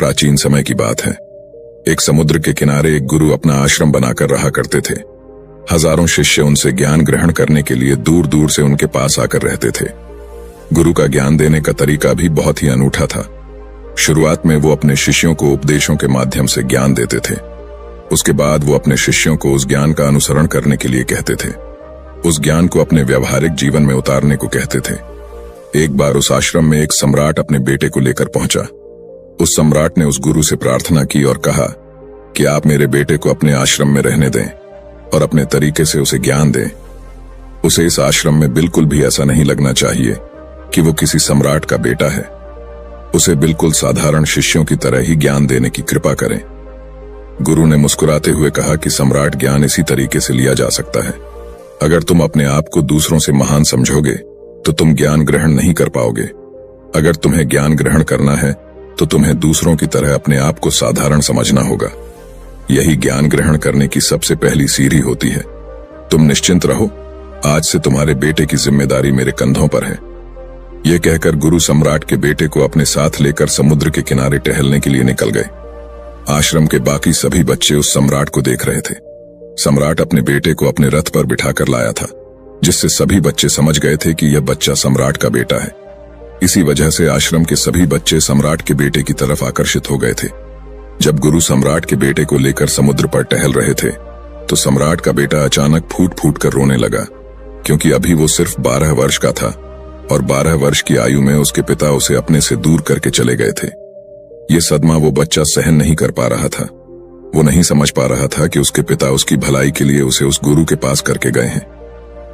प्राचीन समय की बात है। एक समुद्र के किनारे एक गुरु अपना आश्रम बनाकर रहा करते थे। हजारों शिष्य उनसे ज्ञान ग्रहण करने के लिए दूर दूर से उनके पास आकर रहते थे। गुरु का ज्ञान देने का तरीका भी बहुत ही अनूठा था। शुरुआत में वो अपने शिष्यों को उपदेशों के माध्यम से ज्ञान देते थे। उसके बाद वो अपने शिष्यों को उस ज्ञान का अनुसरण करने के लिए कहते थे, उस ज्ञान को अपने व्यावहारिक जीवन में उतारने को कहते थे। एक बार उस आश्रम में एक सम्राट अपने बेटे को लेकर पहुंचा। उस सम्राट ने उस गुरु से प्रार्थना की और कहा कि आप मेरे बेटे को अपने आश्रम में रहने दें और अपने तरीके से उसे ज्ञान दें। उसे इस आश्रम में बिल्कुल भी ऐसा नहीं लगना चाहिए कि वो किसी सम्राट का बेटा है। उसे बिल्कुल साधारण शिष्यों की तरह ही ज्ञान देने की कृपा करें। गुरु ने मुस्कुराते हुए कहा कि सम्राट ज्ञान इसी तरीके से लिया जा सकता है। अगर तुम अपने आप को दूसरों से महान समझोगे तो तुम ज्ञान ग्रहण नहीं कर पाओगे। अगर तुम्हें ज्ञान ग्रहण करना है तो तुम्हें दूसरों की तरह अपने आप को साधारण समझना होगा। यही ज्ञान ग्रहण करने की सबसे पहली सीढ़ी होती है। तुम निश्चिंत रहो, आज से तुम्हारे बेटे की जिम्मेदारी मेरे कंधों पर है। यह कहकर गुरु सम्राट के बेटे को अपने साथ लेकर समुद्र के किनारे टहलने के लिए निकल गए। आश्रम के बाकी सभी बच्चे उस सम्राट को देख रहे थे। सम्राट अपने बेटे को अपने रथ पर बिठाकर लाया था, जिससे सभी बच्चे समझ गए थे कि यह बच्चा सम्राट का बेटा है। इसी वजह से आश्रम के सभी बच्चे सम्राट के बेटे की तरफ आकर्षित हो गए थे। जब गुरु सम्राट के बेटे को लेकर समुद्र पर टहल रहे थे तो सम्राट का बेटा अचानक फूट फूट कर रोने लगा, क्योंकि अभी वो सिर्फ 12 वर्ष का था और 12 वर्ष की आयु में उसके पिता उसे अपने से दूर करके चले गए थे। ये सदमा वो बच्चा सहन नहीं कर पा रहा था। वो नहीं समझ पा रहा था कि उसके पिता उसकी भलाई के लिए उसे उस गुरु के पास करके गए हैं।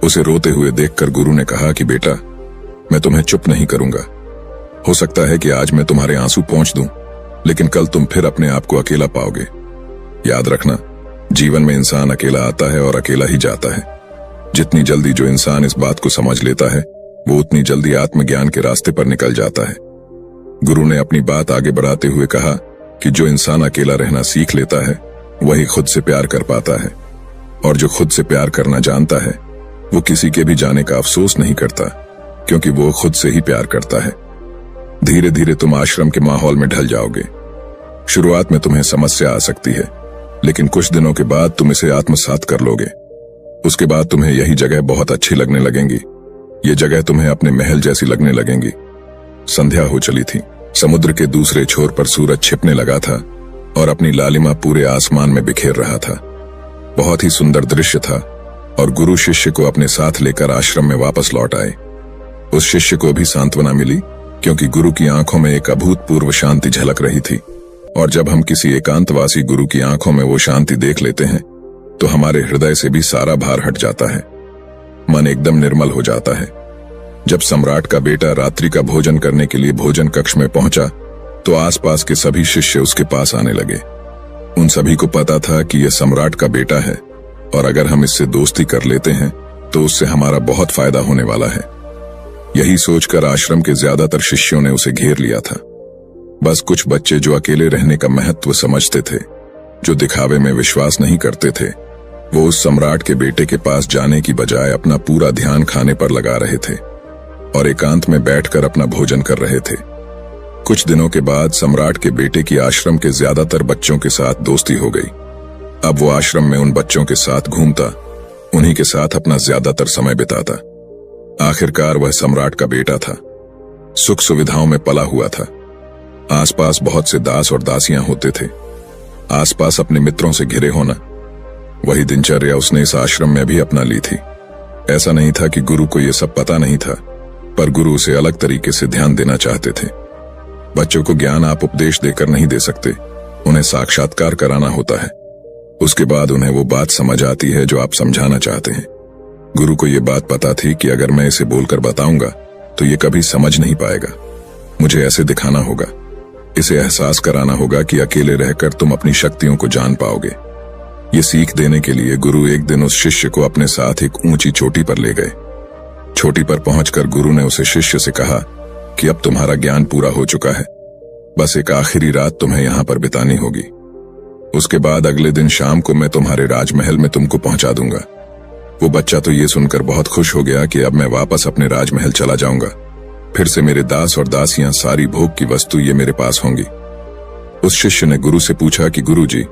उसे रोते हुए देखकर गुरु ने कहा कि बेटा, मैं तुम्हें चुप नहीं करूंगा। हो सकता है कि आज मैं तुम्हारे आंसू पोंछ दूं, लेकिन कल तुम फिर अपने आप को अकेला पाओगे। याद रखना, जीवन में इंसान अकेला आता है और अकेला ही जाता है। जितनी जल्दी जो इंसान इस बात को समझ लेता है, वो उतनी जल्दी आत्मज्ञान के रास्ते पर निकल जाता है। गुरु ने अपनी बात आगे बढ़ाते हुए कहा कि जो इंसान अकेला रहना सीख लेता है वही खुद से प्यार कर पाता है, और जो खुद से प्यार करना जानता है वो किसी के भी जाने का अफसोस नहीं करता, क्योंकि वो खुद से ही प्यार करता है। धीरे धीरे तुम आश्रम के माहौल में ढल जाओगे। शुरुआत में तुम्हें समस्या आ सकती है, लेकिन कुछ दिनों के बाद तुम इसे आत्मसात कर लोगे। उसके बाद तुम्हें यही जगह बहुत अच्छी लगने लगेंगी। ये जगह तुम्हें अपने महल जैसी लगने लगेंगी। संध्या हो चली थी। समुद्र के दूसरे छोर पर सूरज छिपने लगा था और अपनी लालिमा पूरे आसमान में बिखेर रहा था। बहुत ही सुंदर दृश्य था और गुरु शिष्य को अपने साथ लेकर आश्रम में वापस लौट आए। उस शिष्य को भी सांत्वना मिली, क्योंकि गुरु की आंखों में एक अभूतपूर्व शांति झलक रही थी। और जब हम किसी एकांतवासी गुरु की आंखों में वो शांति देख लेते हैं तो हमारे हृदय से भी सारा भार हट जाता है। मन एकदम निर्मल हो जाता है। जब सम्राट का बेटा रात्रि का भोजन करने के लिए भोजन कक्ष में पहुंचा तो आसपास के सभी शिष्य उसके पास आने लगे। उन सभी को पता था कि यह सम्राट का बेटा है और अगर हम इससे दोस्ती कर लेते हैं तो उससे हमारा बहुत फायदा होने वाला है। यही सोचकर आश्रम के ज्यादातर शिष्यों ने उसे घेर लिया था। बस कुछ बच्चे जो अकेले रहने का महत्व समझते थे, जो दिखावे में विश्वास नहीं करते थे, वो उस सम्राट के बेटे के पास जाने की बजाय अपना पूरा ध्यान खाने पर लगा रहे थे और एकांत में बैठकर अपना भोजन कर रहे थे। कुछ दिनों के बाद सम्राट के बेटे की आश्रम के ज्यादातर बच्चों के साथ दोस्ती हो गई। अब वो आश्रम में उन बच्चों के साथ घूमता, उन्हीं के साथ अपना ज्यादातर समय बिताता। आखिरकार वह सम्राट का बेटा था, सुख सुविधाओं में पला हुआ था। आसपास बहुत से दास और दासियां होते थे। आसपास अपने मित्रों से घिरे होना, वही दिनचर्या उसने इस आश्रम में भी अपना ली थी। ऐसा नहीं था कि गुरु को यह सब पता नहीं था, पर गुरु उसे अलग तरीके से ध्यान देना चाहते थे। बच्चों को ज्ञान आप उपदेश देकर नहीं दे सकते, उन्हें साक्षात्कार कराना होता है। उसके बाद उन्हें वो बात समझ आती है जो आप समझाना चाहते हैं। गुरु को ये बात पता थी कि अगर मैं इसे बोलकर बताऊंगा तो ये कभी समझ नहीं पाएगा। मुझे ऐसे दिखाना होगा, इसे एहसास कराना होगा कि अकेले रहकर तुम अपनी शक्तियों को जान पाओगे। ये सीख देने के लिए गुरु एक दिन उस शिष्य को अपने साथ एक ऊंची चोटी पर ले गए। चोटी पर पहुंचकर गुरु ने उसे शिष्य से कहा कि अब तुम्हारा ज्ञान पूरा हो चुका है, बस एक आखिरी रात तुम्हें यहां पर बितानी होगी। उसके बाद अगले दिन शाम को मैं तुम्हारे राजमहल में तुमको पहुंचा दूंगा। वो बच्चा तो ये सुनकर बहुत खुश हो गया कि अब मैं वापस अपने राजमहल चला जाऊंगा। फिर से मेरे दास और दासियां, सारी भोग की वस्तु ये मेरे पास होंगी। उस शिष्य ने गुरु से पूछा कि गुरुजी,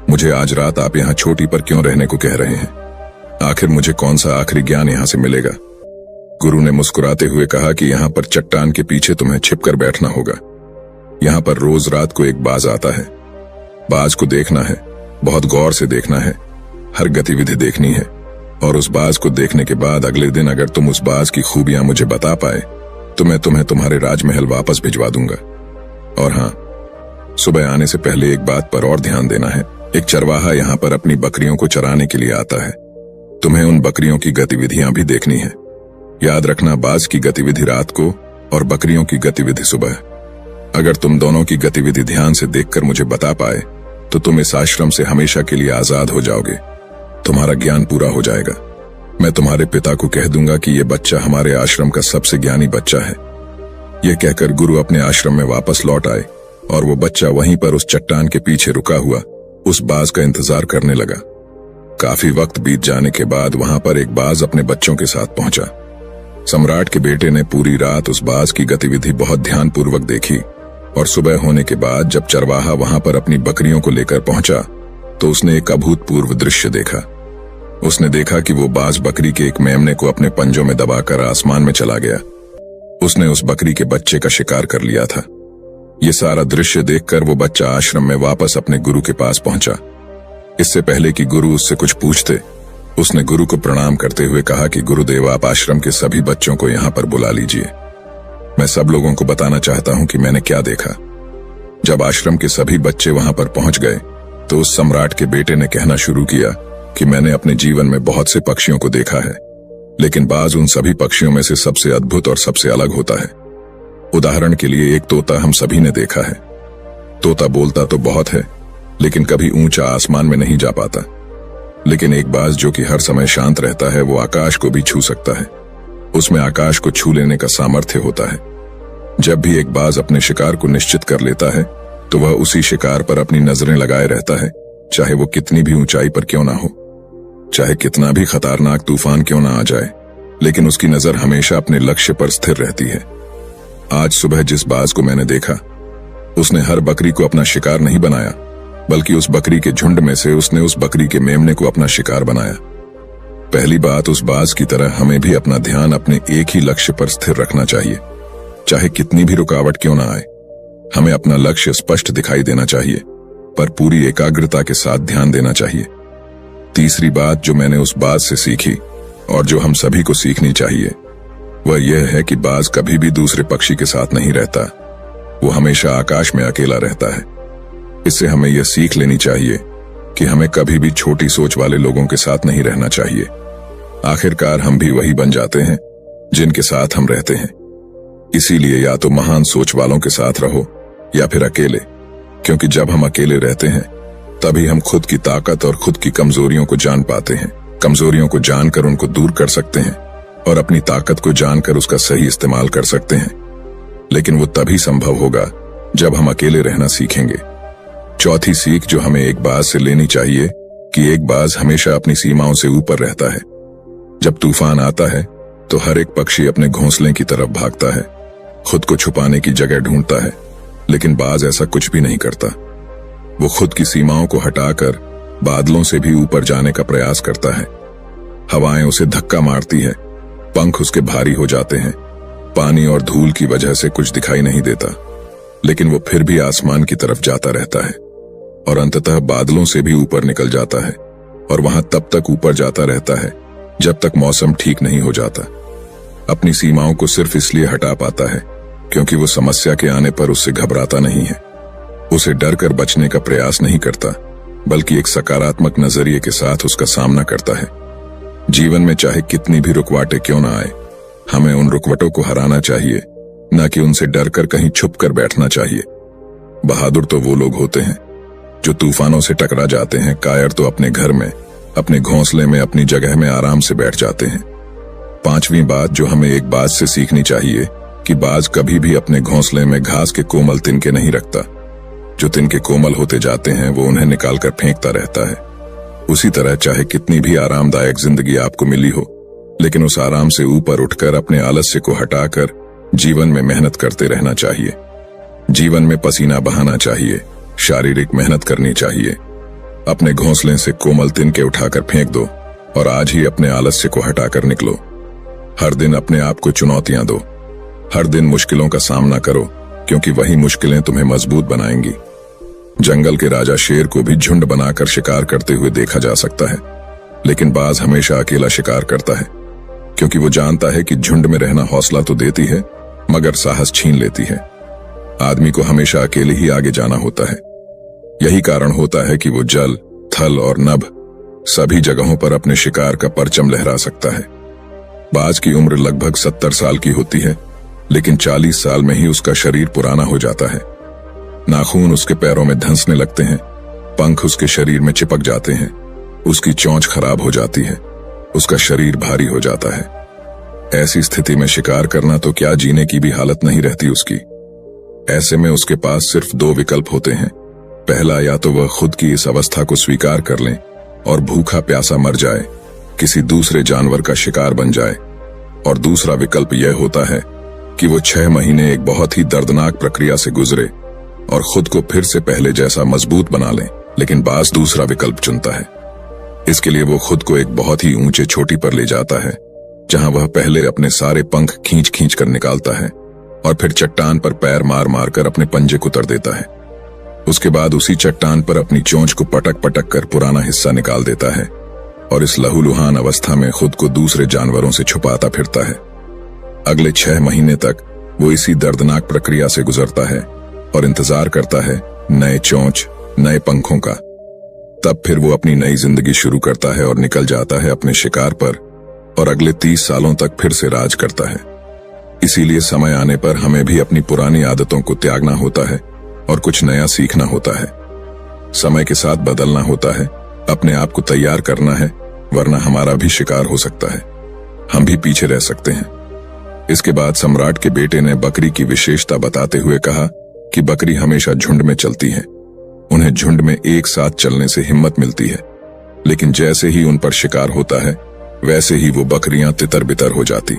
मुझे आज रात आप यहाँ चोटी पर क्यों रहने को कह रहे हैं? आखिर मुझे कौन सा आखिरी ज्ञान यहाँ से मिलेगा? गुरु ने मुस्कुराते हुए कहा कि यहाँ पर चट्टान के पीछे तुम्हें छिपकर बैठना होगा। यहाँ पर रोज रात को एक बाज आता है। बाज को देखना है, बहुत गौर से देखना है, हर गतिविधि देखनी है, और उस बाज को देखने के बाद अगले दिन अगर तुम उस बाज की खूबियां मुझे बता पाए तो मैं तुम्हें तुम्हारे राजमहल वापस भिजवा दूंगा। और हाँ, सुबह आने से पहले एक बात पर और ध्यान देना है। एक चरवाहा यहाँ पर अपनी बकरियों को चराने के लिए आता है। तुम्हें उन बकरियों की गतिविधियां भी देखनी है। याद रखना, बाज की गतिविधि रात को और बकरियों की गतिविधि सुबह। अगर तुम दोनों की गतिविधि ध्यान से देखकर मुझे बता पाए तो तुम इस आश्रम से हमेशा के लिए आजाद हो जाओगे। तुम्हारा ज्ञान पूरा हो जाएगा। मैं तुम्हारे पिता को कह दूंगा कि ये बच्चा हमारे आश्रम का सबसे ज्ञानी बच्चा है। यह कहकर गुरु अपने आश्रम में वापस लौट आए और वो बच्चा वहीं पर उस चट्टान के पीछे रुका हुआ उस बाज का इंतजार करने लगा। काफी वक्त बीत जाने के बाद वहां पर एक बाज अपने बच्चों के साथ पहुंचा। सम्राट के बेटे ने पूरी रात उस बाज की गतिविधि बहुत ध्यानपूर्वक देखी और सुबह होने के बाद जब चरवाहा वहां पर अपनी बकरियों को लेकर पहुंचा तो उसने एक अभूतपूर्व दृश्य देखा। उसने देखा कि वो बाज बकरी के एक मेमने को अपने पंजों में दबाकर आसमान में चला गया। उसने उस बकरी के बच्चे का शिकार कर लिया था। ये सारा दृश्य देखकर वो बच्चा आश्रम में वापस अपने गुरु के पास पहुंचा। इससे पहले कि गुरु उससे कुछ पूछते, उसने गुरु को प्रणाम करते हुए कहा कि गुरुदेव, आप आश्रम के सभी बच्चों को यहाँ पर बुला लीजिए। मैं सब लोगों को बताना चाहता हूँ कि मैंने क्या देखा। जब आश्रम के सभी बच्चे वहां पर पहुंच गए तो उस सम्राट के बेटे ने कहना शुरू किया कि मैंने अपने जीवन में बहुत से पक्षियों को देखा है, लेकिन बाज उन सभी पक्षियों में से सबसे अद्भुत और सबसे अलग होता है। उदाहरण के लिए एक तोता हम सभी ने देखा है। तोता बोलता तो बहुत है, लेकिन कभी ऊंचा आसमान में नहीं जा पाता। लेकिन एक बाज जो कि हर समय शांत रहता है, वो आकाश को भी छू सकता है। उसमें आकाश को छू लेने का सामर्थ्य होता है। जब भी एक बाज अपने शिकार को निश्चित कर लेता है तो वह उसी शिकार पर अपनी नजरें लगाए रहता है, चाहे वो कितनी भी ऊंचाई पर क्यों ना हो, चाहे कितना भी खतरनाक तूफान क्यों ना आ जाए, लेकिन उसकी नजर हमेशा अपने लक्ष्य पर स्थिर रहती है। आज सुबह जिस बाज को मैंने देखा, उसने हर बकरी को अपना शिकार नहीं बनाया, बल्कि उस बकरी के झुंड में से उसने उस बकरी के मेमने को अपना शिकार बनाया। पहली बात, उस बाज की तरह हमें भी अपना ध्यान अपने एक ही लक्ष्य पर स्थिर रखना चाहिए, चाहे कितनी भी रुकावट क्यों ना आए। हमें अपना लक्ष्य स्पष्ट दिखाई देना चाहिए, पर पूरी एकाग्रता के साथ ध्यान देना चाहिए। तीसरी बात जो मैंने उस बाज से सीखी और जो हम सभी को सीखनी चाहिए, वह यह है कि बाज कभी भी दूसरे पक्षी के साथ नहीं रहता। वो हमेशा आकाश में अकेला रहता है। इससे हमें यह सीख लेनी चाहिए कि हमें कभी भी छोटी सोच वाले लोगों के साथ नहीं रहना चाहिए। आखिरकार हम भी वही बन जाते हैं जिनके साथ हम रहते हैं। इसीलिए या तो महान सोच वालों के साथ रहो या फिर अकेले, क्योंकि जब हम अकेले रहते हैं तभी हम खुद की ताकत और खुद की कमजोरियों को जान पाते हैं। कमजोरियों को जानकर उनको दूर कर सकते हैं और अपनी ताकत को जानकर उसका सही इस्तेमाल कर सकते हैं। लेकिन वो तभी संभव होगा जब हम अकेले रहना सीखेंगे। चौथी सीख जो हमें एक बाज से लेनी चाहिए कि एक बाज हमेशा अपनी सीमाओं से ऊपर रहता है। जब तूफान आता है तो हर एक पक्षी अपने घोंसले की तरफ भागता है, खुद को छुपाने की जगह ढूंढता है, लेकिन बाज ऐसा कुछ भी नहीं करता। वो खुद की सीमाओं को हटाकर बादलों से भी ऊपर जाने का प्रयास करता है। हवाएं उसे धक्का मारती है, पंख उसके भारी हो जाते हैं, पानी और धूल की वजह से कुछ दिखाई नहीं देता, लेकिन वो फिर भी आसमान की तरफ जाता रहता है और अंततः बादलों से भी ऊपर निकल जाता है और वहां तब तक ऊपर जाता रहता है जब तक मौसम ठीक नहीं हो जाता। अपनी सीमाओं को सिर्फ इसलिए हटा पाता है क्योंकि वो समस्या के आने पर उससे घबराता नहीं है, उसे डर कर बचने का प्रयास नहीं करता, बल्कि एक सकारात्मक नजरिए के साथ उसका सामना करता है। जीवन में चाहे कितनी भी रुकावटें क्यों ना आए, हमें उन रुकावटों को हराना चाहिए, न कि उनसे डर कर कहीं छुप कर बैठना चाहिए। बहादुर तो वो लोग होते हैं जो तूफानों से टकरा जाते हैं, कायर तो अपने घर में, अपने घोंसले में, अपनी जगह में आराम से बैठ जाते हैं। पांचवी बात जो हमें एक बाज से सीखनी चाहिए कि बाज कभी भी अपने घोंसले में घास के कोमल तिनके नहीं रखता। जो तिनके कोमल होते जाते हैं वो उन्हें निकालकर फेंकता रहता है। उसी तरह चाहे कितनी भी आरामदायक जिंदगी आपको मिली हो, लेकिन उस आराम से ऊपर उठकर अपने आलस्य को हटाकर जीवन में मेहनत करते रहना चाहिए। जीवन में पसीना बहाना चाहिए, शारीरिक मेहनत करनी चाहिए। अपने घोंसले से कोमल तिनके उठाकर फेंक दो और आज ही अपने आलस्य को हटाकर निकलो। हर दिन अपने आप को चुनौतियां दो। हर दिन मुश्किलों का सामना करो, क्योंकि वही मुश्किलें तुम्हें मजबूत बनाएंगी। जंगल के राजा शेर को भी झुंड बनाकर शिकार करते हुए देखा जा सकता है, लेकिन बाज हमेशा अकेला शिकार करता है, क्योंकि वो जानता है कि झुंड में रहना हौसला तो देती है, मगर साहस छीन लेती है। आदमी को हमेशा अकेले ही आगे जाना होता है। यही कारण होता है कि वो जल, थल और नभ सभी जगहों पर अपने शिकार का परचम लहरा सकता है। बाज की उम्र लगभग 70 साल की होती है, लेकिन 40 साल में ही उसका शरीर पुराना हो जाता है। नाखून उसके पैरों में धंसने लगते हैं, पंख उसके शरीर में चिपक जाते हैं, उसकी चोंच खराब हो जाती है, उसका शरीर भारी हो जाता है। ऐसी स्थिति में शिकार करना तो क्या, जीने की भी हालत नहीं रहती उसकी। ऐसे में उसके पास सिर्फ 2 विकल्प होते हैं। पहला, या तो वह खुद की इस अवस्था को स्वीकार कर लें और भूखा प्यासा मर जाए, किसी दूसरे जानवर का शिकार बन जाए, और दूसरा विकल्प यह होता है कि वो 6 महीने एक बहुत ही दर्दनाक प्रक्रिया से गुजरे और खुद को फिर से पहले जैसा मजबूत बना लें। लेकिन बाज दूसरा विकल्प चुनता है। इसके लिए वो खुद को एक बहुत ही ऊंचे चोटी पर ले जाता है, जहां वह पहले अपने सारे पंख खींच खींच कर निकालता है और फिर चट्टान पर पैर मार मार कर अपने पंजे को तर देता है। उसके बाद उसी चट्टान पर अपनी चोंच को पटक पटक कर पुराना हिस्सा निकाल देता है और इस लहूलुहान अवस्था में खुद को दूसरे जानवरों से छुपाता फिरता है। अगले 6 महीने तक वो इसी दर्दनाक प्रक्रिया से गुजरता है और इंतजार करता है नए चोंच, नए पंखों का। तब फिर वो अपनी नई जिंदगी शुरू करता है और निकल जाता है अपने शिकार पर और अगले 30 सालों तक फिर से राज करता है। इसीलिए समय आने पर हमें भी अपनी पुरानी आदतों को त्यागना होता है और कुछ नया सीखना होता है। समय के साथ बदलना होता है, अपने आप को तैयार करना है, वरना हमारा भी शिकार हो सकता है, हम भी पीछे रह सकते हैं। इसके बाद सम्राट के बेटे ने बकरी की विशेषता बताते हुए कहा कि बकरी हमेशा झुंड में चलती है। उन्हें झुंड में एक साथ चलने से हिम्मत मिलती है, लेकिन जैसे ही उन पर शिकार होता है, वैसे ही वो बकरियां तितर बितर हो जाती।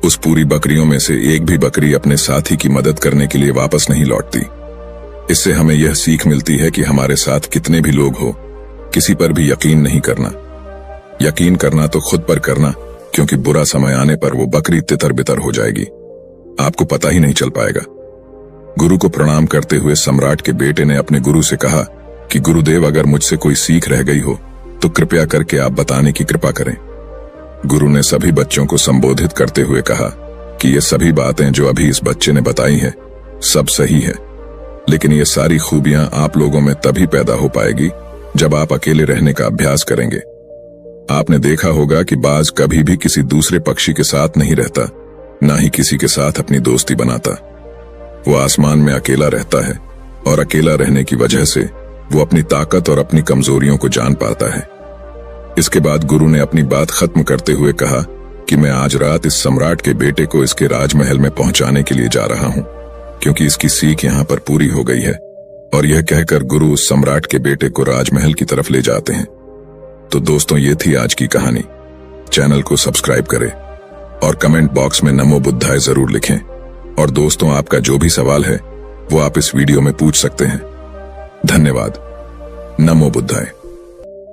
उस पूरी बकरियों में से एक भी बकरी अपने साथी की मदद करने के लिए वापस नहीं लौटती। इससे हमें यह सीख मिलती है कि हमारे साथ कितने भी लोग हो, किसी पर भी यकीन नहीं करना। यकीन करना तो खुद पर करना, क्योंकि बुरा समय आने पर वो बकरी तितर बितर हो जाएगी, आपको पता ही नहीं चल पाएगा। गुरु को प्रणाम करते हुए सम्राट के बेटे ने अपने गुरु से कहा कि गुरुदेव, अगर मुझसे कोई सीख रह गई हो तो कृपया करके आप बताने की कृपा करें। गुरु ने सभी बच्चों को संबोधित करते हुए कहा कि ये सभी बातें जो अभी इस बच्चे ने बताई हैं, सब सही है, लेकिन ये सारी खूबियां आप लोगों में तभी पैदा हो पाएगी जब आप अकेले रहने का अभ्यास करेंगे। आपने देखा होगा कि बाज कभी भी किसी दूसरे पक्षी के साथ नहीं रहता, ना ही किसी के साथ अपनी दोस्ती बनाता। वो आसमान में अकेला रहता है और अकेला रहने की वजह से वो अपनी ताकत और अपनी कमजोरियों को जान पाता है। इसके बाद गुरु ने अपनी बात खत्म करते हुए कहा कि मैं आज रात इस सम्राट के बेटे को इसके राजमहल में पहुंचाने के लिए जा रहा हूं, क्योंकि इसकी सीख यहां पर पूरी हो गई है। और यह कहकर गुरु उस सम्राट के बेटे को राजमहल की तरफ ले जाते हैं। तो दोस्तों, ये थी आज की कहानी। चैनल को सब्सक्राइब करें और कमेंट बॉक्स में नमो बुद्धाय जरूर लिखें। और दोस्तों, आपका जो भी सवाल है वो आप इस वीडियो में पूछ सकते हैं। धन्यवाद। नमो बुद्धाय।